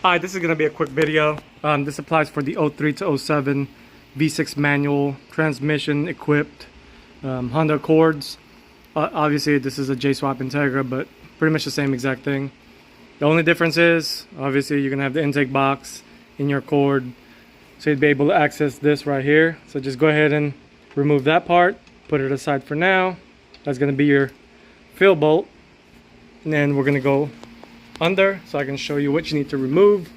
Alright, this is going to be a quick video. This applies for the 03 to 07 V6 manual transmission equipped Honda Accords. Obviously this is a Jswapped Integra, but pretty much the same exact thing. The only difference is, obviously you're going to have the intake box in your Accord, so you'd be able to access this right here. So just go ahead and remove that part, put it aside for now. That's going to be your fill bolt. And then we're going to go under so I can show you what you need to remove.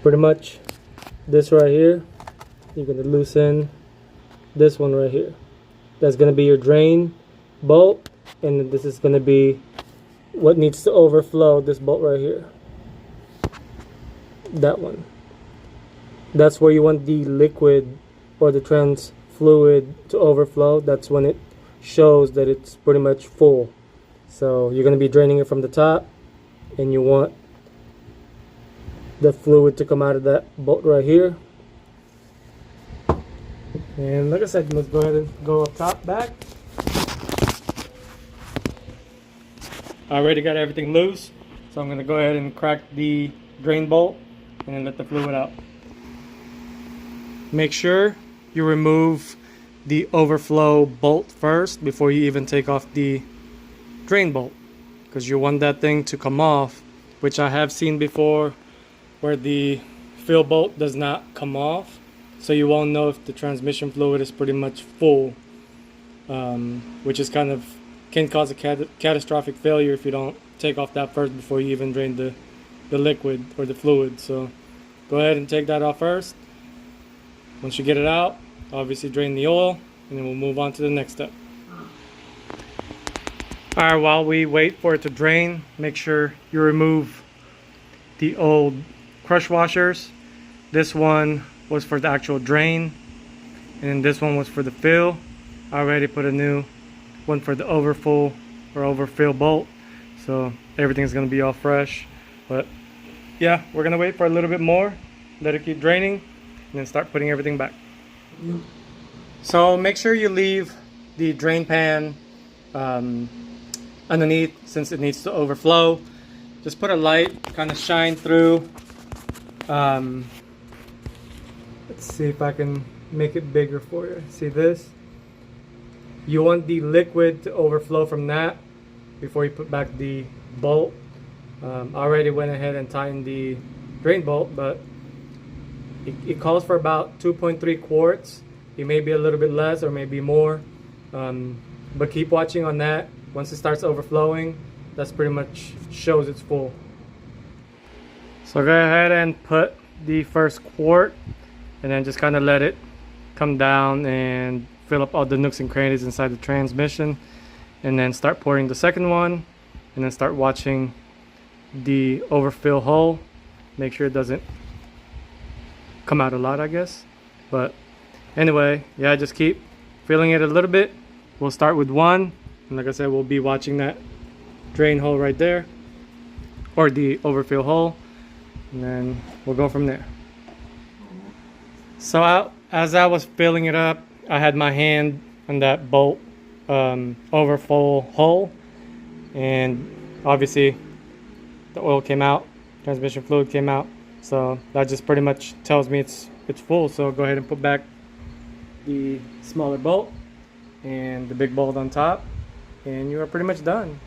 Pretty much this right here, you're going to loosen this one right here. That's going to be your drain bolt, and this is going to be what needs to overflow, this bolt right here. That one. That's where you want the liquid or the trans fluid to overflow. That's when it shows that it's pretty much full. So you're going to be draining it from the top, and you want the fluid to come out of that bolt right here. And like I said, let's go ahead and go up top, back. I already got everything loose, so I'm going to go ahead and crack the drain bolt and then let the fluid out. Make sure you remove the overflow bolt first before you even take off the drain bolt, because you want that thing to come off, which I have seen before where the fill bolt does not come off, so you won't know if the transmission fluid is pretty much full, which is kind of can cause a catastrophic failure if you don't take off that first before you even drain the liquid or the fluid. So go ahead and take that off first. Once you get it out, obviously drain the oil, and then we'll move on to the next step. Alright, while we wait for it to drain, make sure you remove the old crush washers. This one was for the actual drain, and then this one was for the fill. I already put a new one for the overfull or overfill bolt, so everything's going to be all fresh. But yeah, we're going to wait for a little bit more, let it keep draining, and then start putting everything back. So make sure you leave the drain pan underneath, since it needs to overflow. Just put a light, kind of shine through. Let's see if I can make it bigger for you. See this? You want the liquid to overflow from that before you put back the bolt. I already went ahead and tightened the drain bolt, but it calls for about 2.3 quarts. It may be a little bit less or maybe more, but keep watching on that. Once it starts overflowing, that's pretty much shows it's full. So go ahead and put the first quart, and then just kind of let it come down and fill up all the nooks and crannies inside the transmission, and then start pouring the second one, and then start watching the overfill hole. Make sure it doesn't come out a lot, I guess. But anyway, yeah, just keep filling it a little bit. We'll start with one, and like I said, we'll be watching that drain hole right there, or the overfill hole, and then we'll go from there. So as I was filling it up, I had my hand on that bolt overfull hole, and obviously the oil came out, transmission fluid came out, so that just pretty much tells me it's full. So go ahead and put back the smaller bolt and the big bolt on top, and you are pretty much done.